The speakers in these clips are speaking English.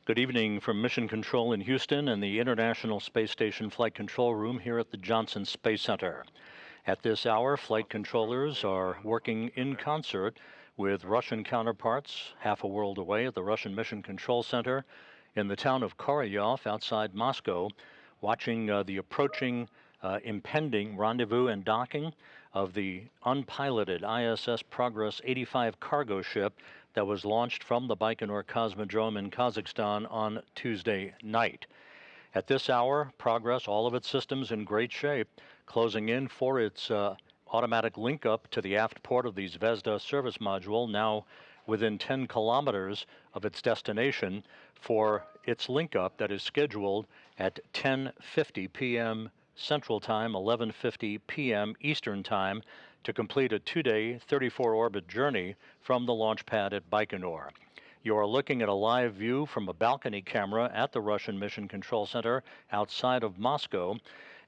Good evening from Mission Control in Houston and the International Space Station Flight Control Room here at the Johnson Space Center. At this hour, flight controllers are working in concert with Russian counterparts half a world away at the Russian Mission Control Center in the town of Korolyov outside Moscow, watching the approaching impending rendezvous and docking of the unpiloted ISS Progress 85 cargo ship that was launched from the Baikonur Cosmodrome in Kazakhstan on Tuesday night. At this hour, Progress, all of its systems in great shape, closing in for its automatic link up to the aft port of the Zvezda Service Module, now within 10 kilometers of its destination, for its link up that is scheduled at 10:50 p.m. Central Time, 11:50 p.m. Eastern Time, to complete a 2-day, 34-orbit journey from the launch pad at Baikonur. You are looking at a live view from a balcony camera at the Russian Mission Control Center outside of Moscow.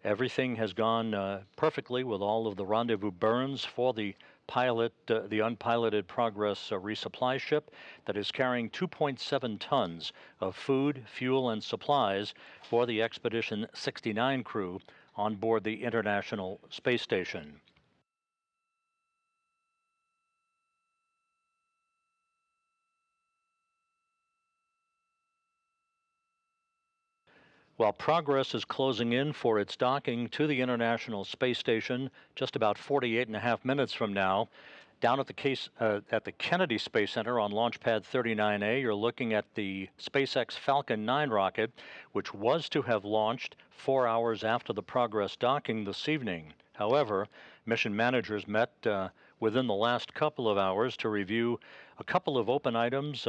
Everything has gone perfectly with all of the rendezvous burns for the unpiloted Progress resupply ship that is carrying 2.7 tons of food, fuel, and supplies for the Expedition 69 crew on board the International Space Station. While Progress is closing in for its docking to the International Space Station just about 48.5 minutes from now, down at the Kennedy Space Center on Launch Pad 39A, you're looking at the SpaceX Falcon 9 rocket, which was to have launched 4 hours after the Progress docking this evening. However, mission managers met within the last couple of hours to review a couple of open items,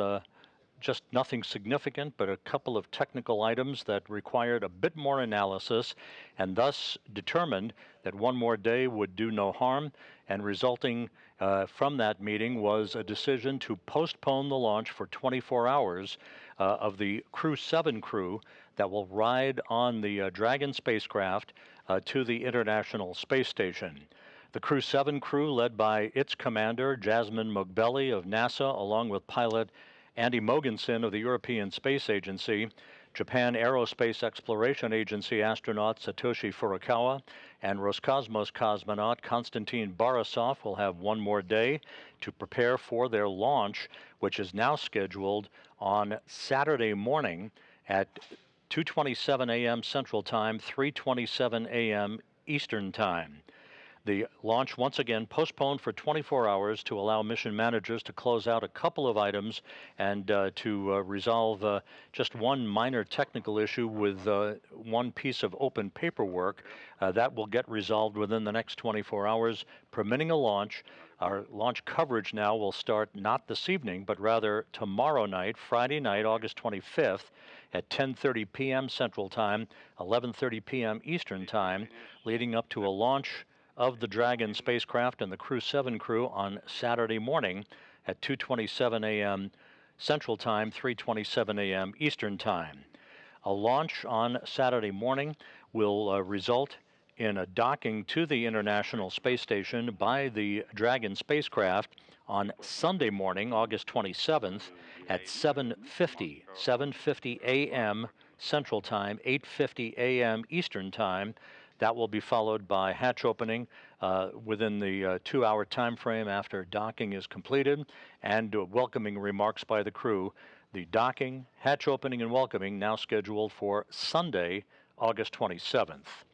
just nothing significant, but a couple of technical items that required a bit more analysis, and thus determined that one more day would do no harm, and resulting from that meeting was a decision to postpone the launch for 24 hours of the Crew 7 crew that will ride on the Dragon spacecraft to the International Space Station. The Crew 7 crew, led by its commander, Jasmine Mogbelli of NASA, along with pilot Andy Mogensen of the European Space Agency, Japan Aerospace Exploration Agency astronaut Satoshi Furukawa, and Roscosmos cosmonaut Konstantin Borisov will have one more day to prepare for their launch, which is now scheduled on Saturday morning at 2:27 a.m. Central Time, 3:27 a.m. Eastern Time. The launch, once again, postponed for 24 hours to allow mission managers to close out a couple of items and to resolve just one minor technical issue with one piece of open paperwork. That will get resolved within the next 24 hours, permitting a launch. Our launch coverage now will start not this evening, but rather tomorrow night, Friday night, August 25th, at 10:30 p.m. Central Time, 11:30 p.m. Eastern Time, leading up to a launch of the Dragon spacecraft and the Crew 7 crew on Saturday morning at 2:27 a.m. Central Time, 3:27 a.m. Eastern Time. A launch on Saturday morning will result in a docking to the International Space Station by the Dragon spacecraft on Sunday morning, August 27th at 7:50 a.m. Central Time, 8:50 a.m. Eastern Time. That will be followed by hatch opening within the 2-hour time frame after docking is completed, and welcoming remarks by the crew. The docking, hatch opening, and welcoming now scheduled for Sunday, August 27th.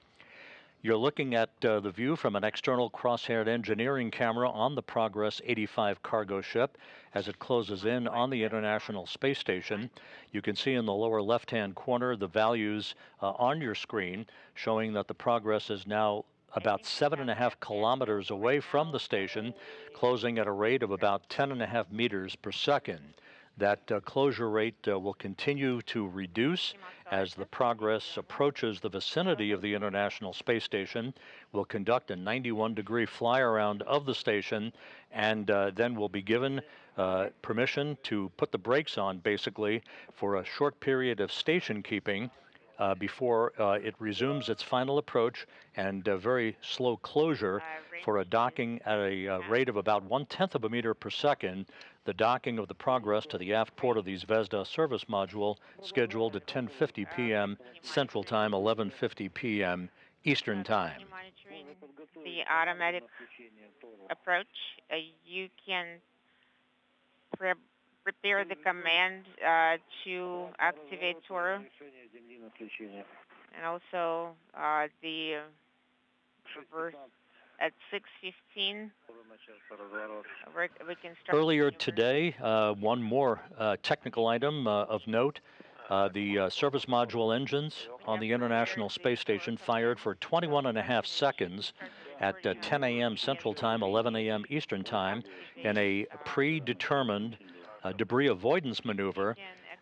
You're looking at the view from an external cross-haired engineering camera on the Progress 85 cargo ship as it closes in on the International Space Station. You can see in the lower left-hand corner the values on your screen showing that the Progress is now about 7.5 kilometers away from the station, closing at a rate of about 10.5 meters per second. That closure rate will continue to reduce as the Progress approaches the vicinity of the International Space Station. We'll conduct a 91-degree flyaround of the station, and then we'll be given permission to put the brakes on, basically, for a short period of station keeping before it resumes its final approach and very slow closure for a docking at a rate of about 1/10 of a meter per second. The docking of the Progress to the aft port of the Zvezda Service Module scheduled at 10:50 p.m. Central Time, 11:50 p.m. Eastern Time. Monitoring the automatic approach, you can prepare the command to activate Toroo, and also the reverse at 6:15. We can start. Earlier today, one more technical item of note. The service module engines on the International Space Station fired for 21.5 seconds at 10 a.m. Central Time, 11 a.m. Eastern Time in a predetermined debris avoidance maneuver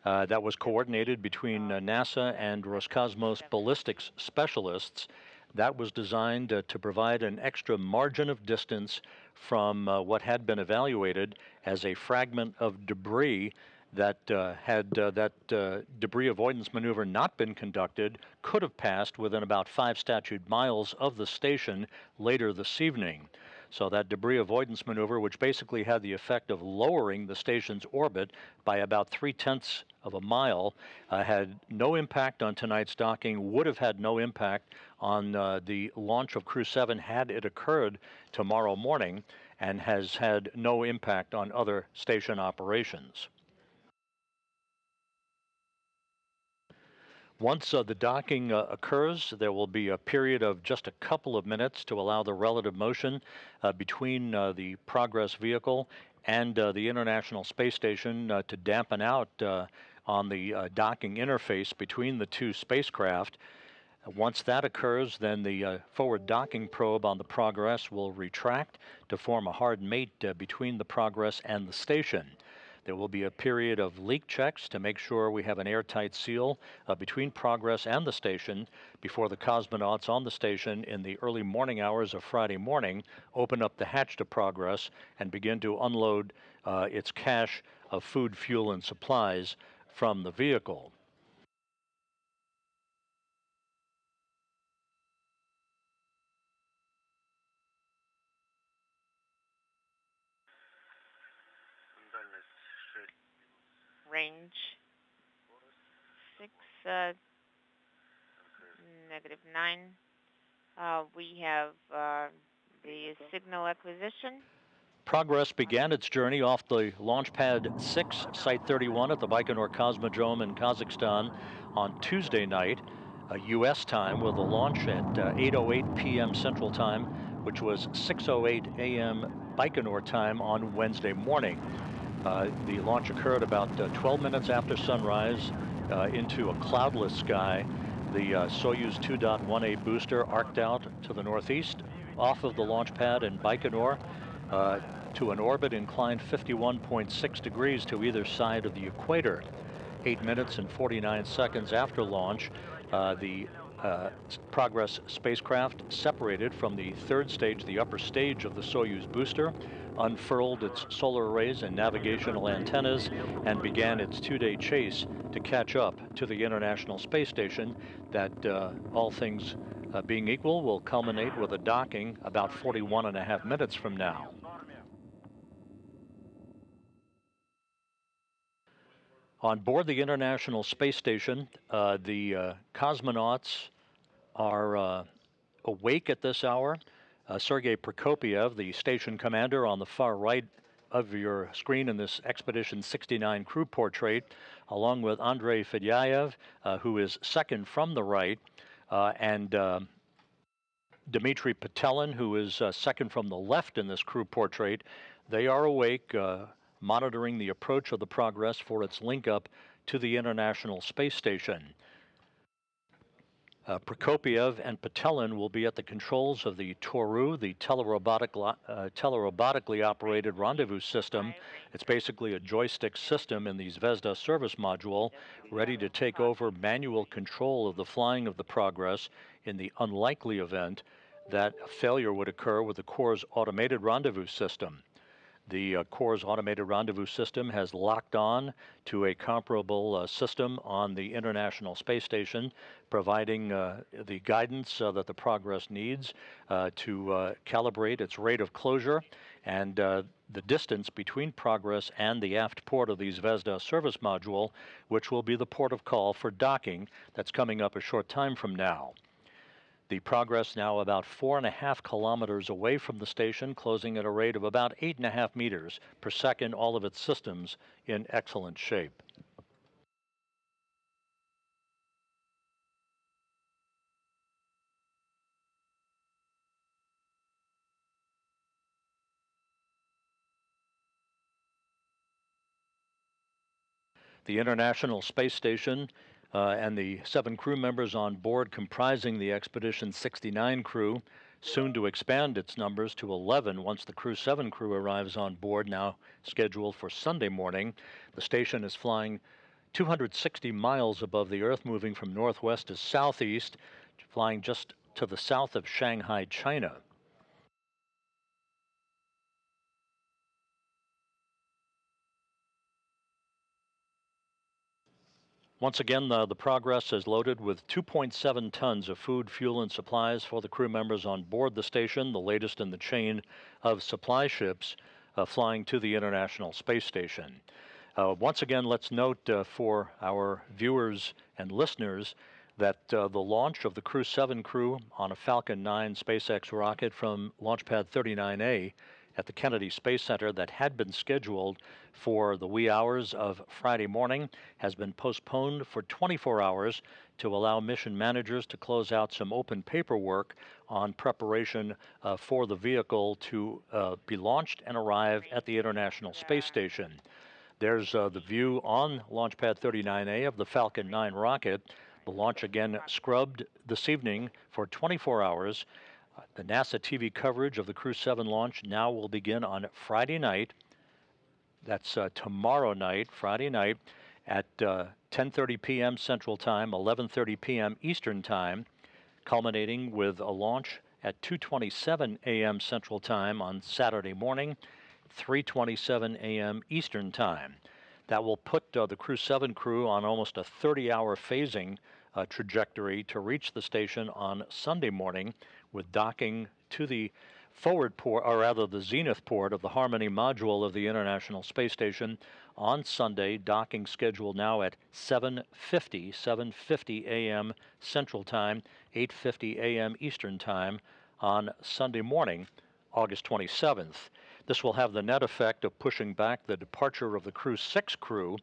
that was coordinated between NASA and Roscosmos ballistics specialists. That was designed to provide an extra margin of distance from what had been evaluated as a fragment of debris that had that debris avoidance maneuver not been conducted, could have passed within about 5 statute miles of the station later this evening. So that debris avoidance maneuver, which basically had the effect of lowering the station's orbit by about 3/10 of a mile, had no impact on tonight's docking, would have had no impact on the launch of Crew 7 had it occurred tomorrow morning, and has had no impact on other station operations. Once the docking occurs, there will be a period of just a couple of minutes to allow the relative motion between the Progress vehicle and the International Space Station to dampen out on the docking interface between the two spacecraft. Once that occurs, then the forward docking probe on the Progress will retract to form a hard mate between the Progress and the station. There will be a period of leak checks to make sure we have an airtight seal between Progress and the station before the cosmonauts on the station in the early morning hours of Friday morning open up the hatch to Progress and begin to unload its cache of food, fuel, and supplies from the vehicle. Range 6, -9. We have the signal acquisition. Progress began its journey off the Launch Pad 6, Site 31 at the Baikonur Cosmodrome in Kazakhstan on Tuesday night, U.S. time, with a launch at 8:08 p.m. Central Time, which was 6:08 a.m. Baikonur time on Wednesday morning. The launch occurred about 12 minutes after sunrise into a cloudless sky. The Soyuz 2.1A booster arced out to the northeast off of the launch pad in Baikonur to an orbit inclined 51.6 degrees to either side of the equator. 8 minutes and 49 seconds after launch, the Progress spacecraft separated from the third stage, the upper stage of the Soyuz booster, unfurled its solar arrays and navigational antennas, and began its 2-day chase to catch up to the International Space Station that, all things being equal, will culminate with a docking about 41.5 minutes from now. On board the International Space Station, the cosmonauts are awake at this hour. Sergei Prokopyev, the station commander on the far right of your screen in this Expedition 69 crew portrait, along with Andrei Fedyaev, who is second from the right, and Dmitry Petelin, who is second from the left in this crew portrait. They are awake, monitoring the approach of the Progress for its link up to the International Space Station. Prokopyev and Petelin will be at the controls of the Toroo, the telerobotically operated rendezvous system. It's basically a joystick system in the Zvezda Service Module, ready to take over manual control of the flying of the Progress in the unlikely event that a failure would occur with the Corps' automated rendezvous system. The Corps' automated rendezvous system has locked on to a comparable system on the International Space Station, providing the guidance that the Progress needs to calibrate its rate of closure and the distance between Progress and the aft port of the Zvezda Service Module, which will be the port of call for docking that's coming up a short time from now. The Progress now about 4.5 kilometers away from the station, closing at a rate of about 8.5 meters per second, all of its systems in excellent shape. The International Space Station and the 7 crew members on board comprising the Expedition 69 crew, soon to expand its numbers to 11 once the Crew 7 crew arrives on board, now scheduled for Sunday morning. The station is flying 260 miles above the Earth, moving from northwest to southeast, flying just to the south of Shanghai, China. Once again, the Progress is loaded with 2.7 tons of food, fuel, and supplies for the crew members on board the station, the latest in the chain of supply ships flying to the International Space Station. Once again, let's note for our viewers and listeners that the launch of the Crew 7 crew on a Falcon 9 SpaceX rocket from Launch Pad 39A at the Kennedy Space Center that had been scheduled for the wee hours of Friday morning has been postponed for 24 hours to allow mission managers to close out some open paperwork on preparation for the vehicle to be launched and arrive at the International Space Station. There's the view on Launch Pad 39A of the Falcon 9 rocket. The launch again scrubbed this evening for 24 hours. The NASA TV coverage of the Crew 7 launch now will begin on Friday night. That's tomorrow night, Friday night, at 10:30 p.m. Central Time, 11:30 p.m. Eastern Time, culminating with a launch at 2:27 a.m. Central Time on Saturday morning, 3:27 a.m. Eastern Time. That will put the Crew 7 crew on almost a 30-hour phasing trajectory to reach the station on Sunday morning, with docking to the forward port, or rather the zenith port of the Harmony module of the International Space Station on Sunday, docking scheduled now at 7:50 a.m. Central Time, 8:50 a.m. Eastern Time on Sunday morning, August 27th. This will have the net effect of pushing back the departure of the Crew 6 crew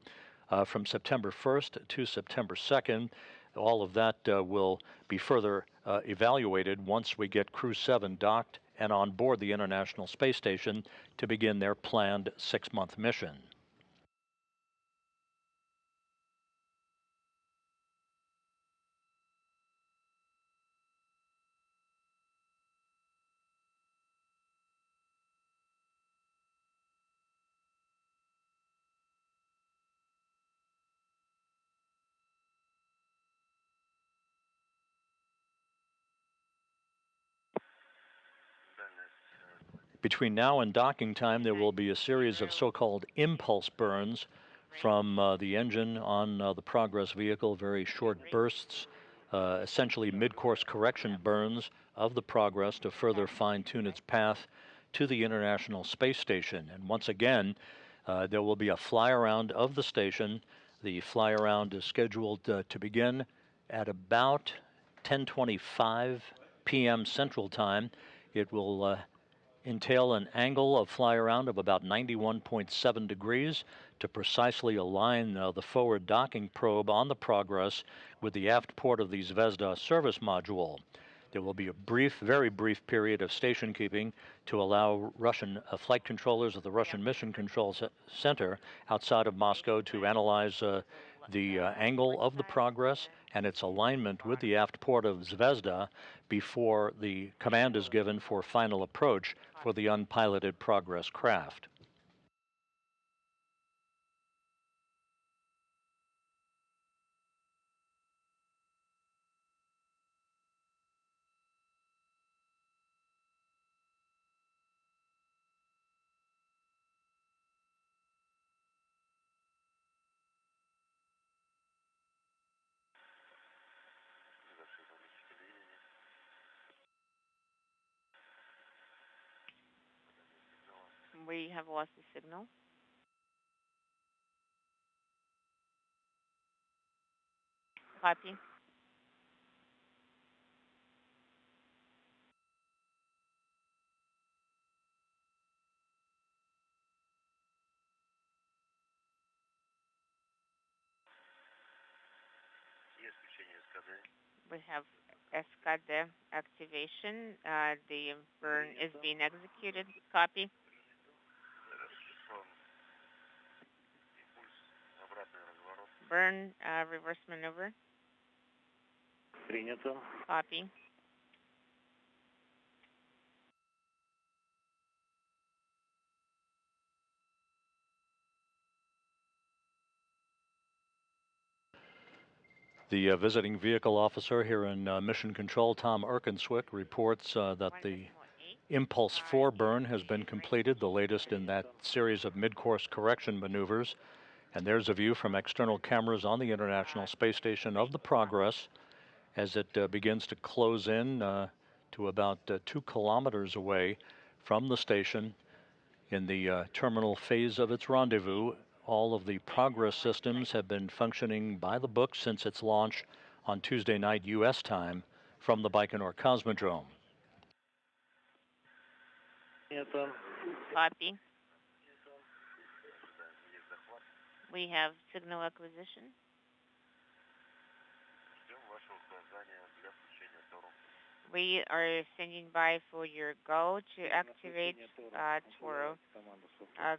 from September 1st to September 2nd. All of that will be further evaluated once we get Crew 7 docked and on board the International Space Station to begin their planned 6-month mission. Between now and docking time, there will be a series of so-called impulse burns from the engine on the Progress vehicle, very short bursts, essentially mid-course correction burns of the Progress to further fine-tune its path to the International Space Station. And once again, there will be a fly-around of the station. The fly-around is scheduled to begin at about 10:25 p.m. Central Time. It will entail an angle of fly around of about 91.7 degrees to precisely align the forward docking probe on the Progress with the aft port of the Zvezda Service Module. There will be a very brief period of station keeping to allow Russian flight controllers of the Russian Mission Control Center outside of Moscow to analyze the angle of the Progress and its alignment with the aft port of Zvezda before the command is given for final approach for the unpiloted Progress craft. We have lost the signal. Copy. We have Escada activation. The burn is being executed. Copy. Burn, reverse maneuver. Принято. Copy. The visiting vehicle officer here in Mission Control, Tom Erkenswick, reports that the Impulse 4 burn has been completed, the latest in that series of mid-course correction maneuvers. And there's a view from external cameras on the International Space Station of the Progress as it begins to close in to about 2 kilometers away from the station in the terminal phase of its rendezvous. All of the Progress systems have been functioning by the book since its launch on Tuesday night U.S. time from the Baikonur Cosmodrome. Copy. We have signal acquisition. We are standing by for your go to activate Toroo.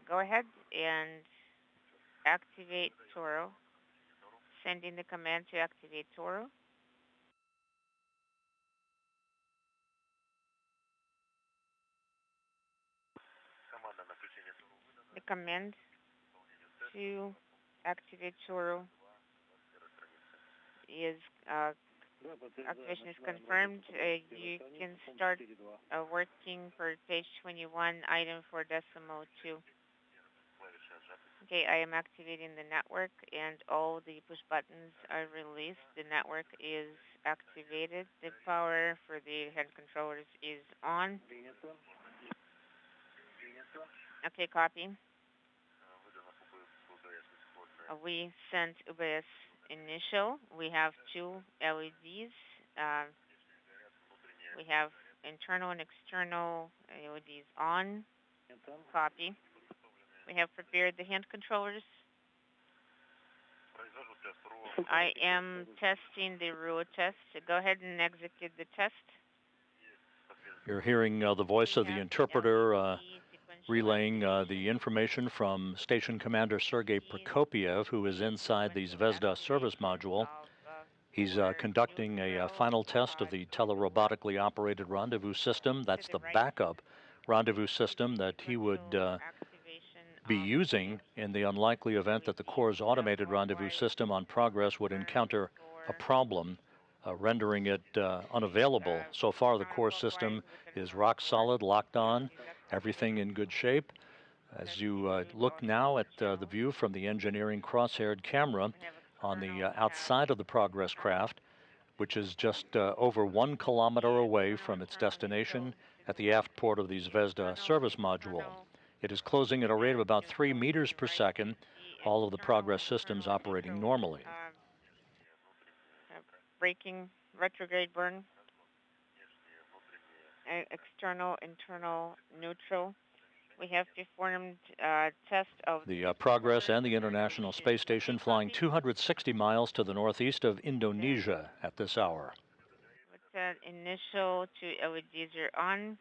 Go ahead and activate Toroo. Sending the command to activate Toroo. The command to activate Toroo is activation is confirmed. You can start working for page 21, item 4.2. Okay, I am activating the network and all the push buttons are released. The network is activated. The power for the hand controllers is on. Okay, copy. We sent UBS initial. We have 2 LEDs. We have internal and external LEDs on. Copy. We have prepared the hand controllers. I am testing the RUO test. Go ahead and execute the test. You're hearing the voice of the interpreter relaying the information from Station Commander Sergei Prokopiev, who is inside the Zvezda Service Module. He's conducting a final test of the telerobotically operated rendezvous system. That's the backup rendezvous system that he would be using in the unlikely event that the Corps' automated rendezvous system on Progress would encounter a problem, rendering it unavailable. So far, the Corps system is rock solid, locked on, everything in good shape. As you look now at the view from the engineering cross-haired camera on the outside of the Progress craft, which is just over 1 kilometer away from its destination at the aft port of the Zvezda Service Module. It is closing at a rate of about 3 meters per second, all of the Progress systems operating normally. Braking, retrograde burn, external, internal, neutral. We have performed test of the Progress and the International Space Station flying 260 miles to the northeast of Indonesia at this hour. Initial 2 LEDs are on.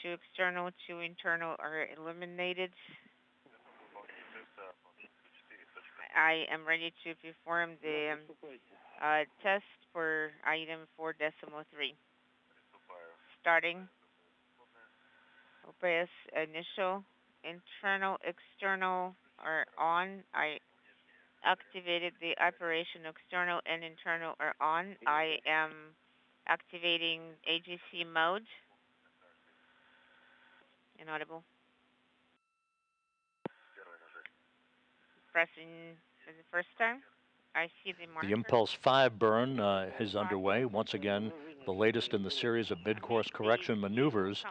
2 external, 2 internal are eliminated. I am ready to perform the test for item 4.3. Starting. OPS initial, internal, external are on. I activated the operation. External and internal are on. I am activating AGC mode. Inaudible. Pressing for the first time. I see the marker. The Impulse 5 burn is underway. Once again, the latest in the series of mid-course correction maneuvers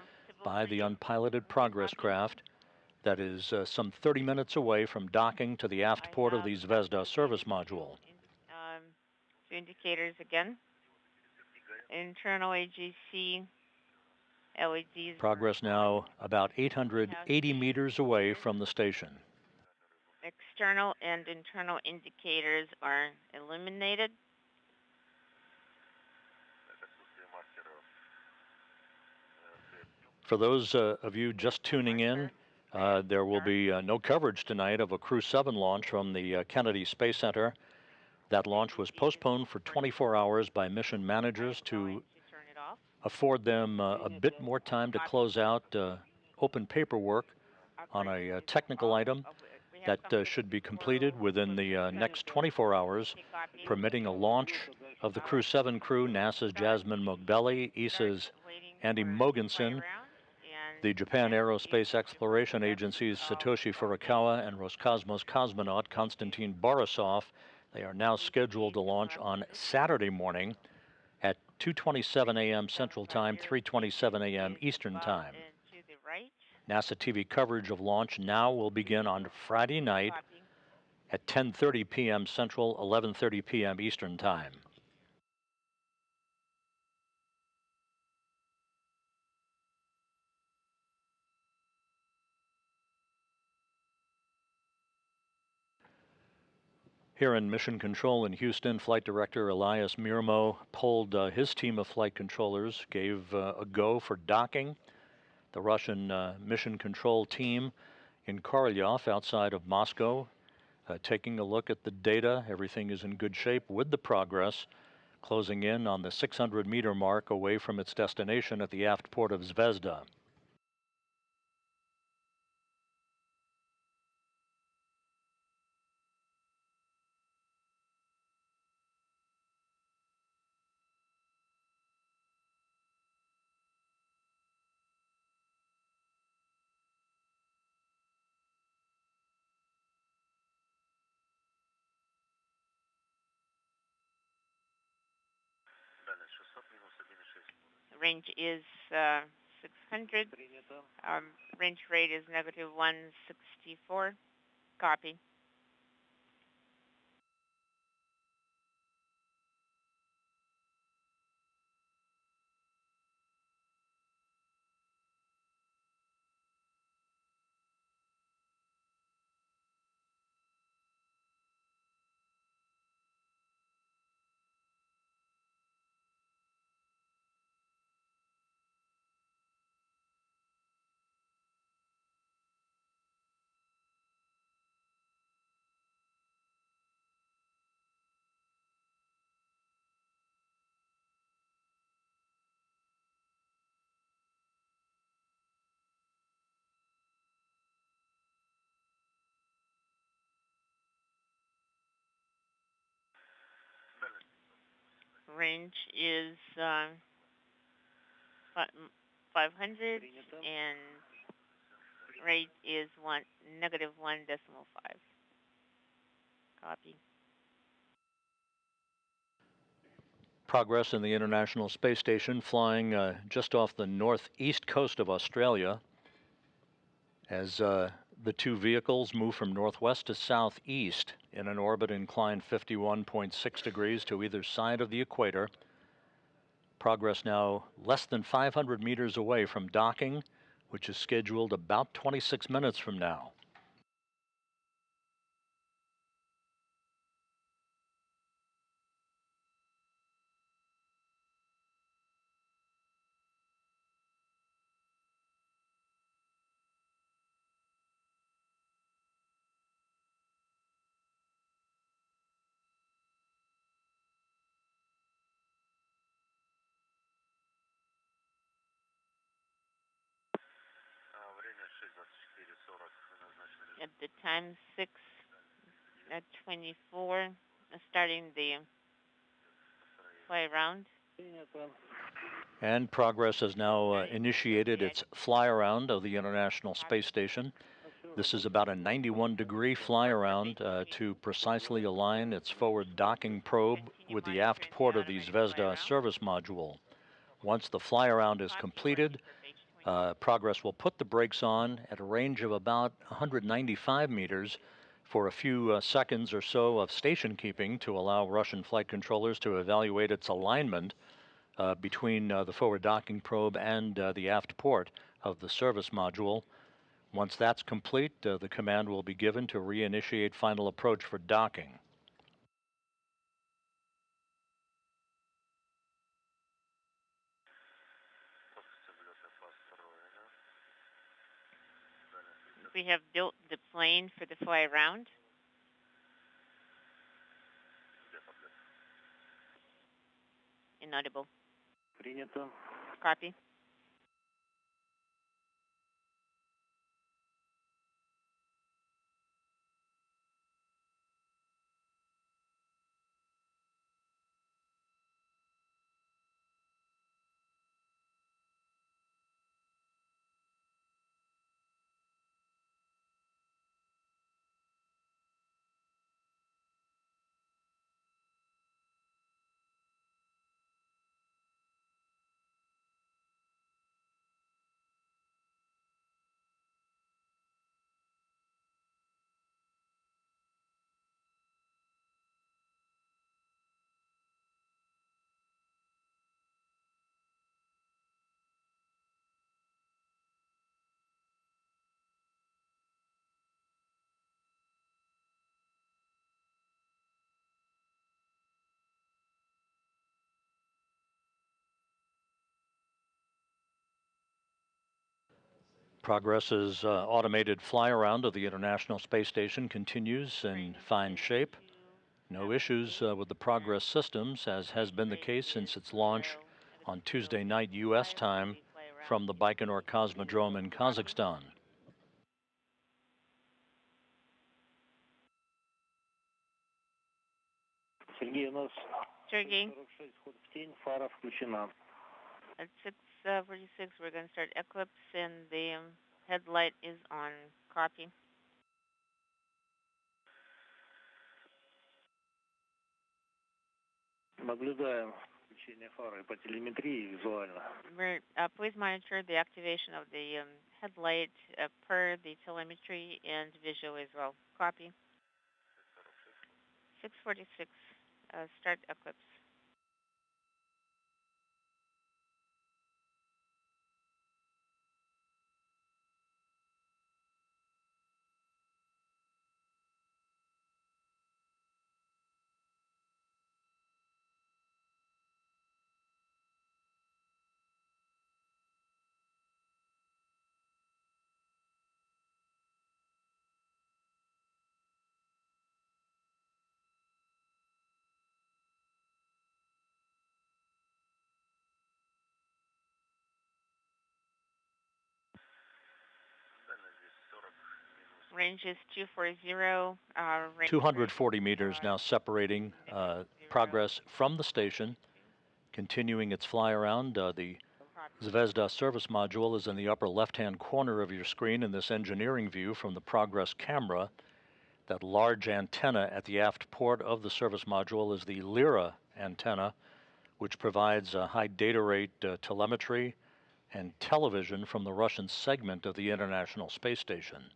by the unpiloted Progress craft. that is some 30 minutes away from docking to the aft port of the Zvezda Service Module. Indicators again. Internal AGC LEDs. Progress now about 880 meters away from the station. External and internal indicators are illuminated. For those of you just tuning in, there will be no coverage tonight of a Crew 7 launch from the Kennedy Space Center. That launch was postponed for 24 hours by mission managers to afford them a bit more time to close out open paperwork on a technical item that should be completed within the next 24 hours, permitting a launch of the Crew 7 crew, NASA's Jasmine Mogbelli, ESA's Andy Mogensen, the Japan Aerospace Exploration Agency's Satoshi Furukawa, and Roscosmos cosmonaut Konstantin Borisov. They are now scheduled to launch on Saturday morning at 2:27 a.m. Central Time, 3:27 a.m. Eastern Time. NASA TV coverage of launch now will begin on Friday night at 10:30 p.m. Central, 11:30 p.m. Eastern Time. Here in Mission Control in Houston, Flight Director Elias Mirmo pulled his team of flight controllers, gave a go for docking. The Russian Mission Control team in Korolyov outside of Moscow, taking a look at the data. Everything is in good shape with the Progress, closing in on the 600-meter mark away from its destination at the aft port of Zvezda. Range is 600. Range rate is negative 164. Copy. Range is 500 and rate is negative 1.5. Copy. Progress in the International Space Station, flying just off the northeast coast of Australia as the two vehicles move from northwest to southeast in an orbit inclined 51.6 degrees to either side of the equator. Progress now less than 500 meters away from docking, which is scheduled about 26 minutes from now. At the time 6:24, starting the flyaround. And Progress has now initiated its flyaround of the International Space Station. This is about a 91-degree flyaround to precisely align its forward docking probe with the aft port of the Zvezda Service Module. Once the flyaround is completed, Progress will put the brakes on at a range of about 195 meters for a few seconds or so of station keeping to allow Russian flight controllers to evaluate its alignment between the forward docking probe and the aft port of the service module. Once that's complete, the command will be given to reinitiate final approach for docking. We have built the plane for the flyaround. Inaudible. Принято. Copy. Progress's automated flyaround of the International Space Station continues in fine shape. No issues with the Progress systems, as has been the case since its launch on Tuesday night U.S. time from the Baikonur Cosmodrome in Kazakhstan. Сергей, у нас Sergey, 46, ход в тень, фара включена. at 6:46, we're going to start eclipse, and the headlight is on. Copy. Наблюдаем включение фары по телеметрии визуально. Please monitor the activation of the headlight per the telemetry and visual as well. Copy. 6:46. Start eclipse. Range is 240. 240 meters now separating Progress from the station, continuing its flyaround. The Zvezda Service Module is in the upper left-hand corner of your screen in this engineering view from the Progress camera. That large antenna at the aft port of the service module is the Lyra antenna, which provides high data rate telemetry and television from the Russian segment of the International Space Station.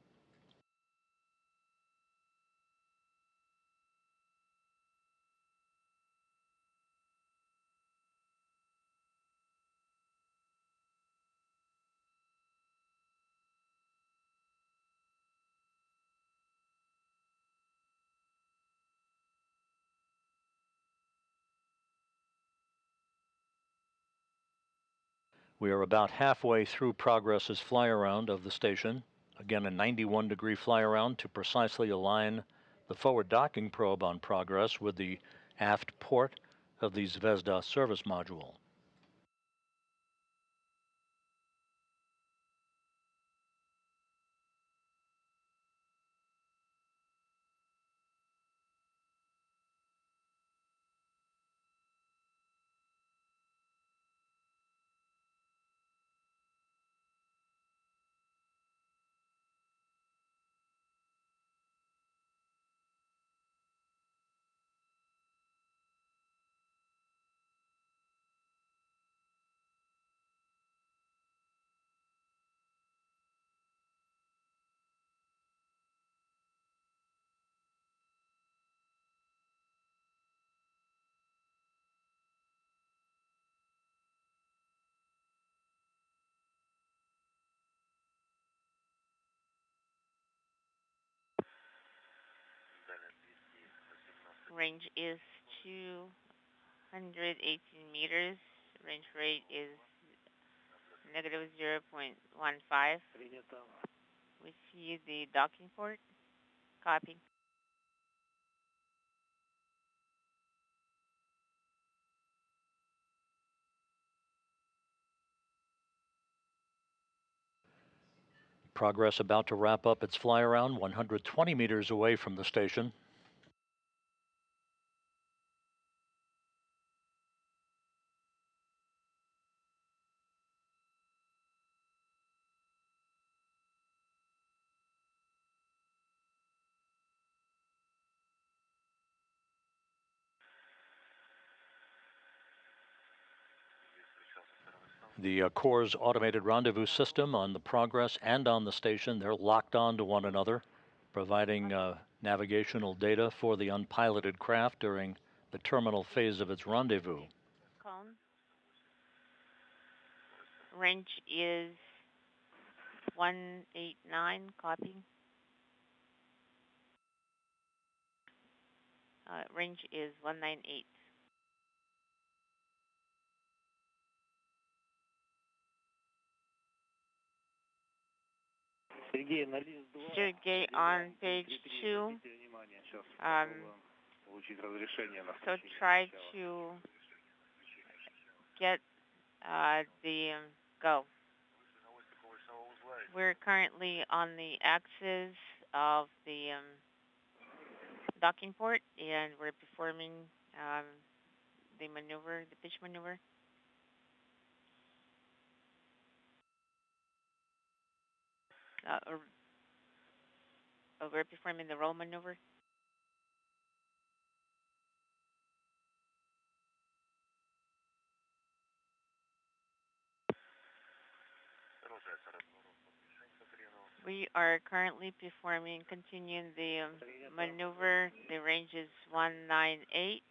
We are about halfway through Progress's flyaround of the station. Again, a 91-degree flyaround to precisely align the forward docking probe on Progress with the aft port of the Zvezda service module. Range is 218 meters. Range rate is negative 0.15. We see the docking port. Copy. Progress about to wrap up its flyaround 120 meters away from the station. The Corps' automated rendezvous system on the Progress and on the station, they're locked on to one another, providing navigational data for the unpiloted craft during the terminal phase of its rendezvous. Cone. Range is 189. Copy. Range is 198. Sergey, on page 2. So try to get the go. We're currently on the axis of the docking port, and we're performing the maneuver, the pitch maneuver. We're performing the roll maneuver. We are currently continuing the maneuver. The range is 198.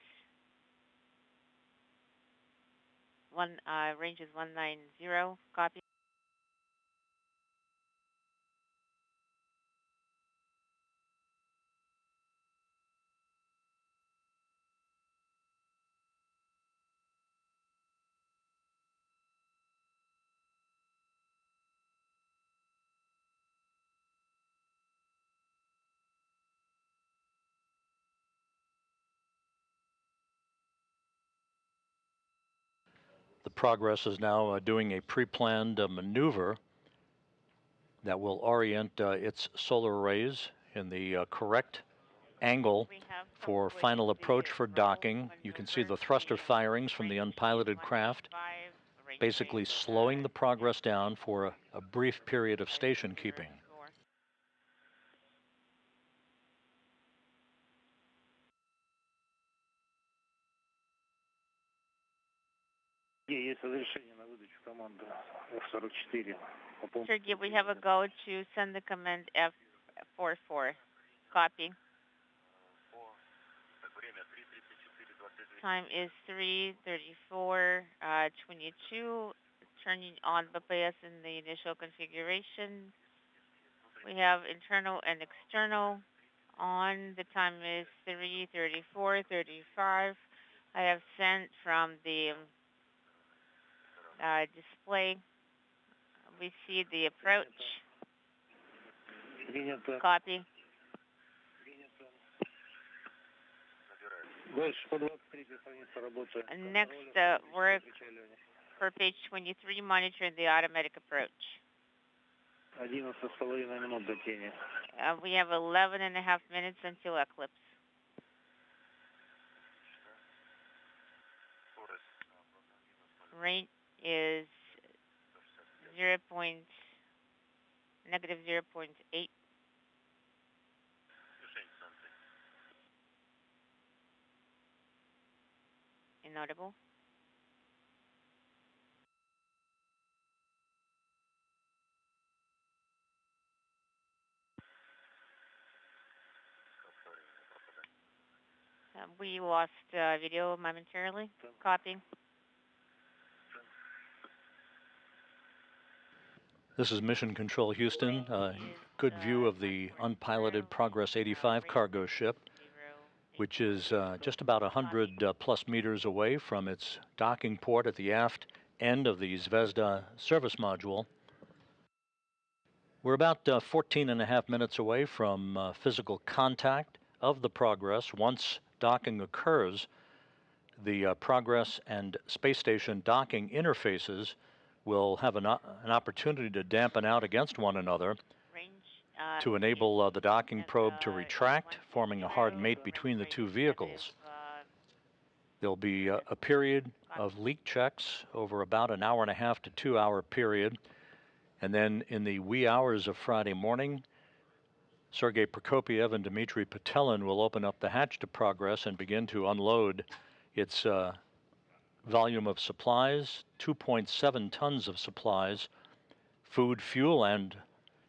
Range is 190. Copy. The Progress is now doing a pre-planned maneuver that will orient its solar arrays in the correct angle for final approach for docking. You can see the thruster firings from the unpiloted craft, basically slowing the Progress down for a brief period of station keeping. Sergey, we have a go to send the command F44. Copy. Time is 3:34:22. Turning on BPS in the initial configuration. We have internal and external on. The time is 3:34:35. I have sent from the display. We see the approach. Copy. Next work for page 23, monitoring the automatic approach. We have 11.5 minutes until eclipse. Rate is negative 0.8. Inaudible. We lost video momentarily. Copy. This is Mission Control Houston. Good view of the unpiloted Progress 85 cargo ship. which is just about 100 plus meters away from its docking port at the aft end of the Zvezda Service Module. We're about 14 and a half minutes away from physical contact of the Progress. Once docking occurs, the Progress and space station docking interfaces will have an opportunity to dampen out against one another to enable the docking probe to retract, forming a hard mate between the two vehicles. There'll be a period of leak checks over about an hour and a half to 2 hour period. And then in the wee hours of Friday morning, Sergei Prokopiev and Dmitry Petelin will open up the hatch to Progress and begin to unload its volume of supplies, 2.7 tons of supplies, food, fuel, and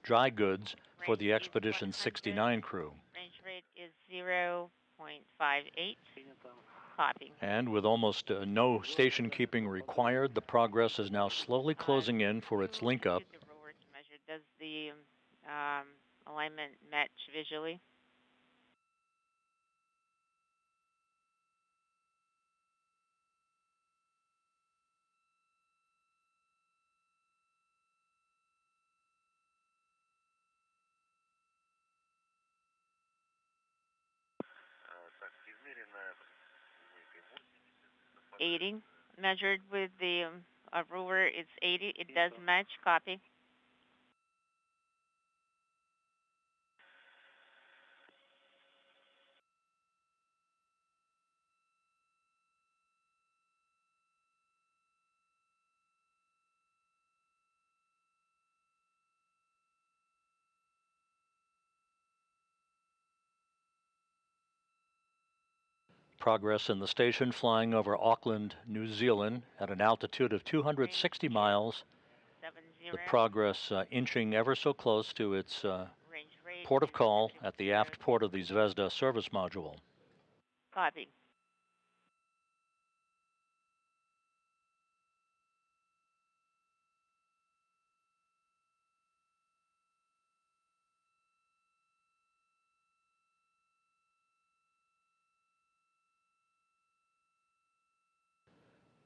dry goods for the Expedition 69 crew. Range rate is 0.58. Copy. And with almost no station keeping required, the Progress is now slowly closing in for its link up. The rover to measure. Does the alignment match visually? Eighty. Measured with the rover, it's 80. It does match. Copy. Progress in the station flying over Auckland, New Zealand at an altitude of 260 miles. 70. The Progress inching ever so close to its port of call at the aft port of the Zvezda Service Module. Copy.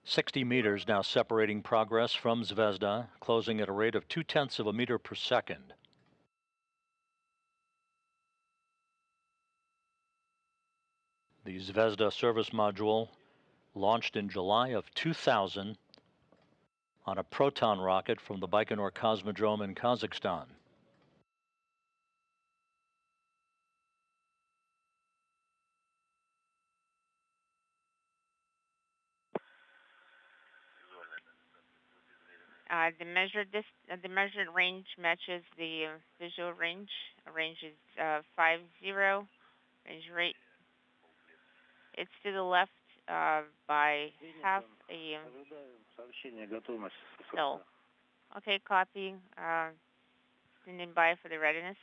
"60 meters now separating Progress from Zvezda, closing at a rate of 0.2 of a meter per second. The Zvezda Service Module launched in July of 2000 on a Proton rocket from the Baikonur Cosmodrome in Kazakhstan. The measured range matches the visual range. Range is 50. Range rate. It's to the left by half a hill. Okay, copy. Standing by for the readiness.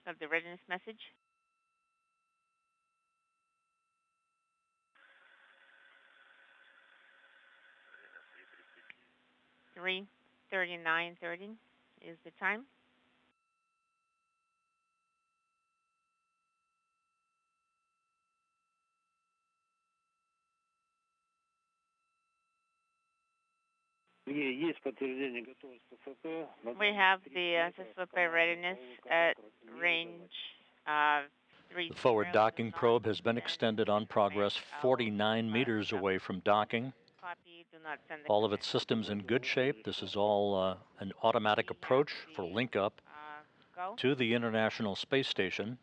Of the readiness message. 3:39:30 is the time. We have the SSVP readiness at range 3. The forward docking probe has been extended on Progress 49 meters away from docking. Copy. Do not send the All of its systems in good shape. This is all an automatic approach for link up to the International Space Station,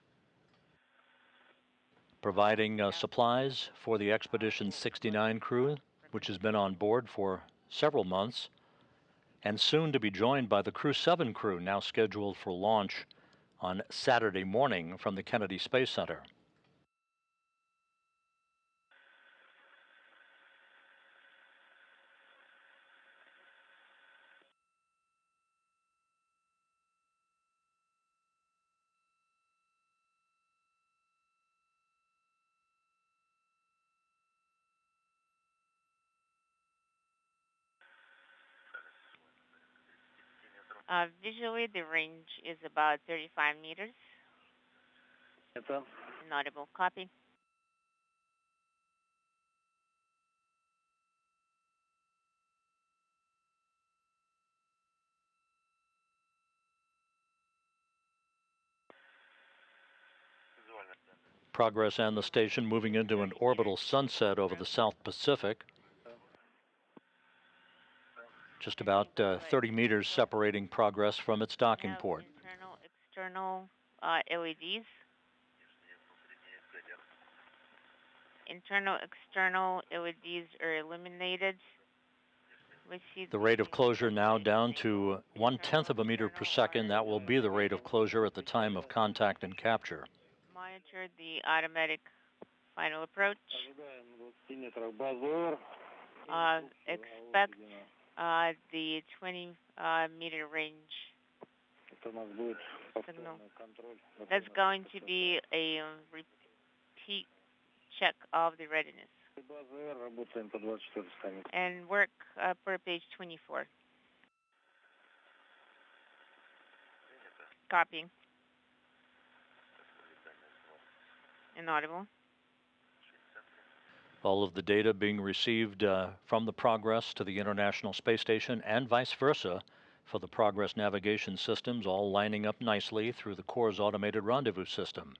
providing supplies for the Expedition 69 crew, which has been on board for several months, and soon to be joined by the Crew 7 crew, now scheduled for launch on Saturday morning from the Kennedy Space Center. Visually, the range is about 35 meters. Inaudible. Copy. Progress and the station moving into an orbital sunset over the South Pacific. Just about 30 meters separating Progress from its docking port. Internal, external LEDs. Internal, external LEDs are illuminated. We see the rate of closure now down to 1/10 of a meter per second. That will be the rate of closure at the time of contact and capture. Monitor the automatic final approach. Expect the 20-meter range signal. That's going to be a repeat check of the readiness. And work per page 24. Copying. Inaudible. All of the data being received from the Progress to the International Space Station and vice versa for the Progress navigation systems, all lining up nicely through the Corps' automated rendezvous system.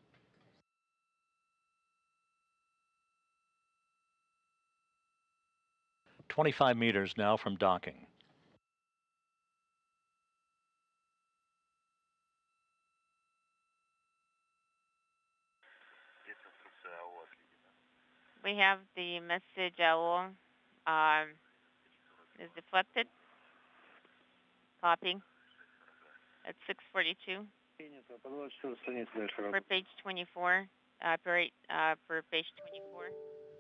"25 meters now from docking. We have the message owl is deflected. Copying. At 6:42. Per page 24. Per page 24.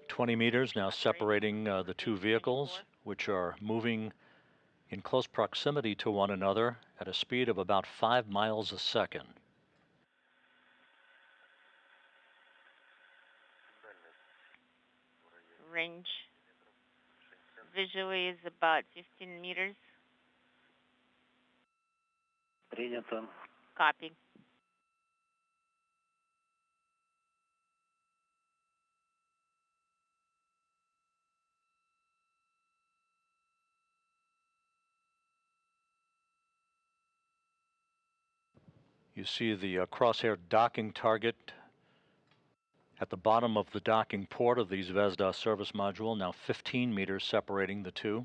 20 meters now separating the two vehicles, which are moving in close proximity to one another at a speed of about 5 miles a second. Range visually is about 15 meters. Copy. You see the crosshair docking target at the bottom of the docking port of the Zvezda Service Module, now 15 meters separating the two.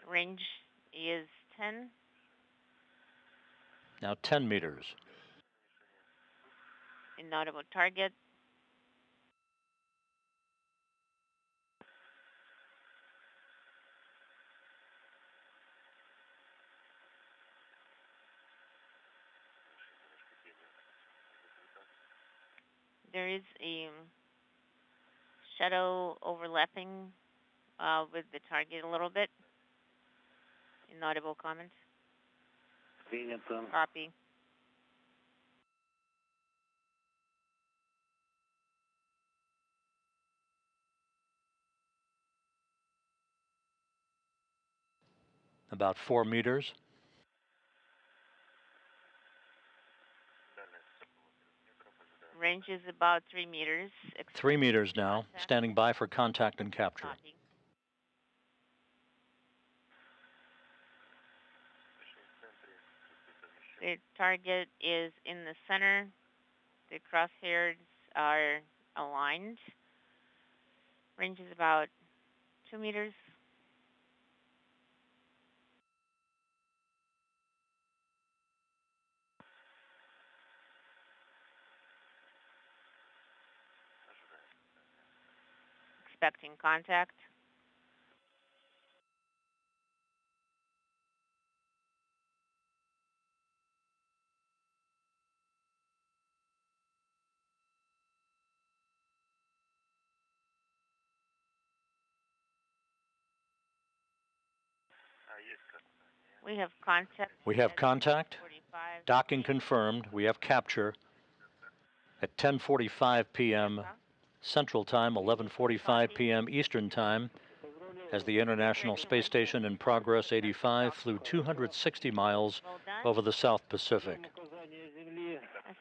Range is 10. Now 10 meters. Inaudible target. There is a shadow overlapping with the target a little bit. Inaudible comment. Copy. About 4 meters. Range is about 3 meters. 3 meters now, standing by for contact and capture. Copy. The target is in the center. The crosshairs are aligned. Range is about 2 meters. Expecting contact. We have contact. We have contact. Docking confirmed. We have capture at 10:45 p.m. Central Time, 11:45 p.m. Eastern Time. as the International Space Station in Progress 85 flew 260 miles Well done. over the South Pacific.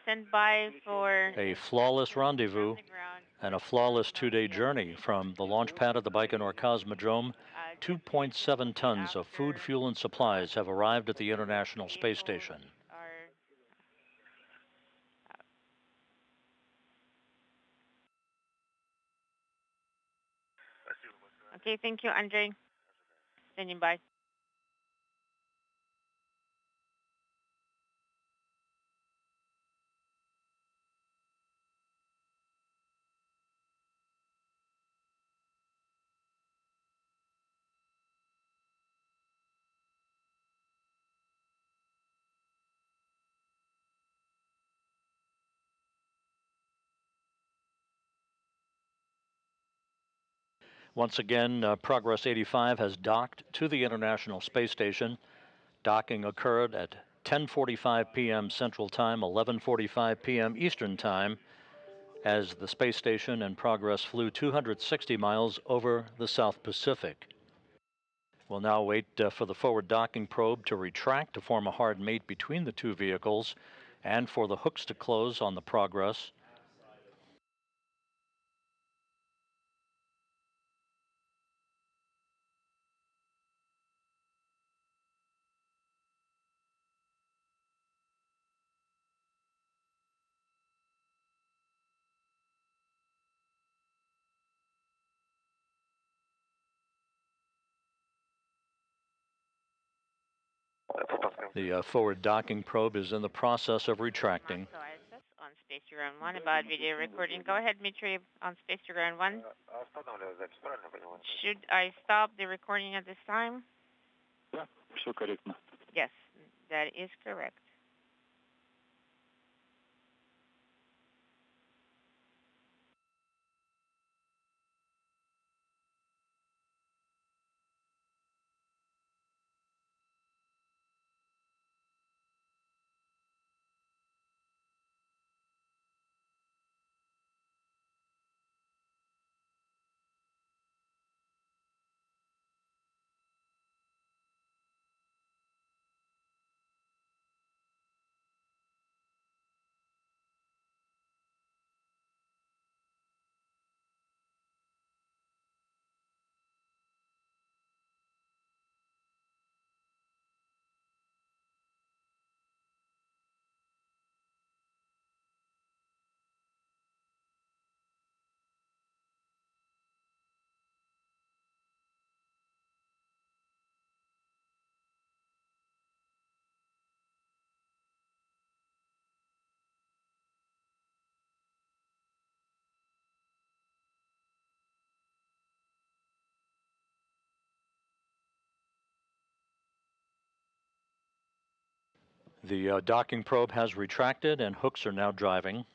Stand by for A flawless rendezvous from the ground. and a flawless two-day journey from the launch pad at the Baikonur Cosmodrome. 2.7 tons of food, fuel, and supplies have arrived at the International Space Station. Okay, thank you, Andre. Standing by. Once again, Progress 85 has docked to the International Space Station. Docking occurred at 10:45 p.m. Central Time, 11:45 p.m. Eastern Time, as the space station in Progress flew 260 miles over the South Pacific. We'll now wait for the forward docking probe to retract to form a hard mate between the two vehicles and for the hooks to close on the Progress. The forward docking probe is in the process of retracting. ISS on Space Ground 1 about video recording. Go ahead, Dmitry, on Space Ground 1. Should I stop the recording at this time? Да, все корректно. Yes, that is correct. The docking probe has retracted and hooks are now driving.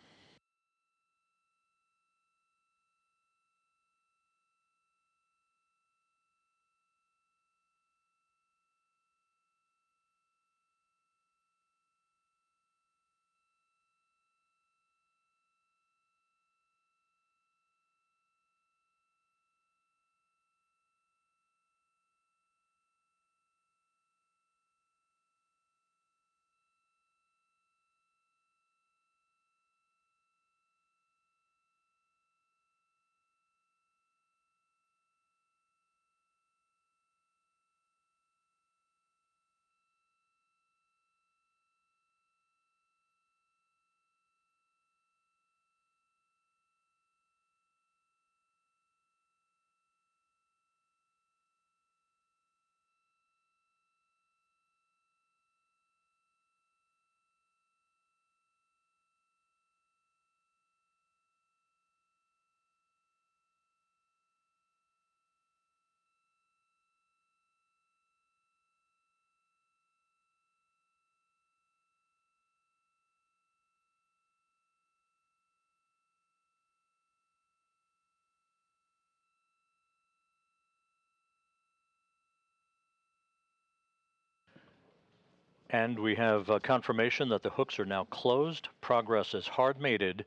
And we have confirmation that the hooks are now closed. Progress is hard mated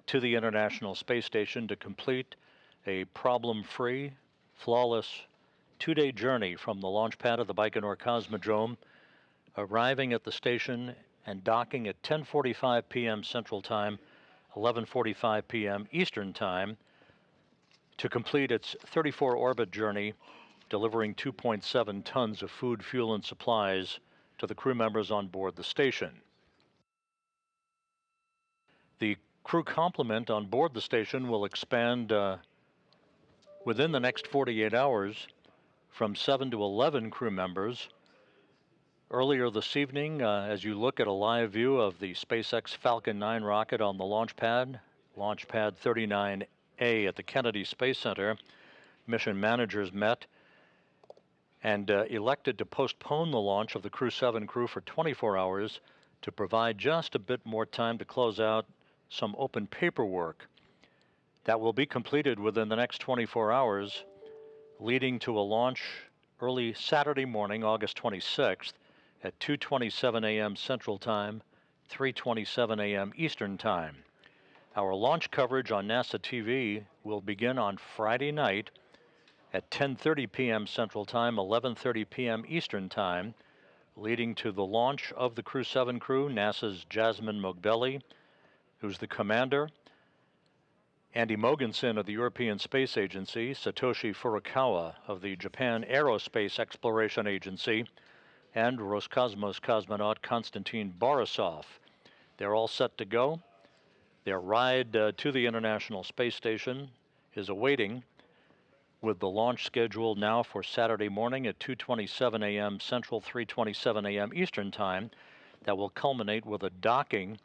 to the International Space Station to complete a problem-free, flawless 2-day journey from the launch pad of the Baikonur Cosmodrome, arriving at the station and docking at 10:45 p.m. Central Time, 11:45 p.m. Eastern Time, to complete its 34-orbit journey, delivering 2.7 tons of food, fuel, and supplies to the crew members on board the station. The crew complement on board the station will expand within the next 48 hours from 7 to 11 crew members. Earlier this evening, as you look at a live view of the SpaceX Falcon 9 rocket on the launch pad 39A at the Kennedy Space Center, mission managers met and elected to postpone the launch of the Crew 7 crew for 24 hours to provide just a bit more time to close out some open paperwork that will be completed within the next 24 hours, leading to a launch early Saturday morning, August 26th at 2:27 a.m. Central Time, 3:27 a.m. Eastern Time. Our launch coverage on NASA TV will begin on Friday night at 10:30 p.m. Central Time, 11:30 p.m. Eastern Time, leading to the launch of the Crew 7 crew, NASA's Jasmine Moghbeli, who's the commander, Andy Mogensen of the European Space Agency, Satoshi Furukawa of the Japan Aerospace Exploration Agency, and Roscosmos cosmonaut Konstantin Borisov. They're all set to go. Their ride to the International Space Station is awaiting, with the launch scheduled now for Saturday morning at 2:27 a.m. Central, 3:27 a.m. Eastern Time. That will culminate with a docking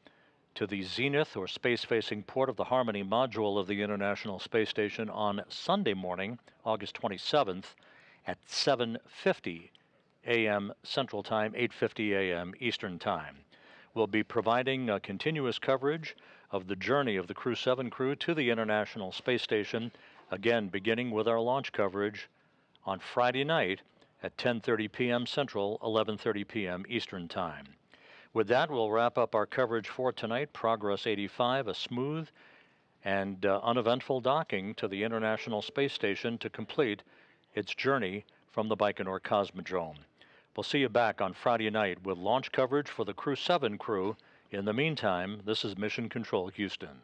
to the zenith or space-facing port of the Harmony module of the International Space Station on Sunday morning, August 27th at 7:50 a.m. Central Time, 8:50 a.m. Eastern Time. We'll be providing continuous coverage of the journey of the Crew 7 crew to the International Space Station, again beginning with our launch coverage on Friday night at 10:30 p.m. Central, 11:30 p.m. Eastern Time. With that, we'll wrap up our coverage for tonight. Progress 85, a smooth and uneventful docking to the International Space Station to complete its journey from the Baikonur Cosmodrome. We'll see you back on Friday night with launch coverage for the Crew 7 crew. In the meantime, this is Mission Control Houston.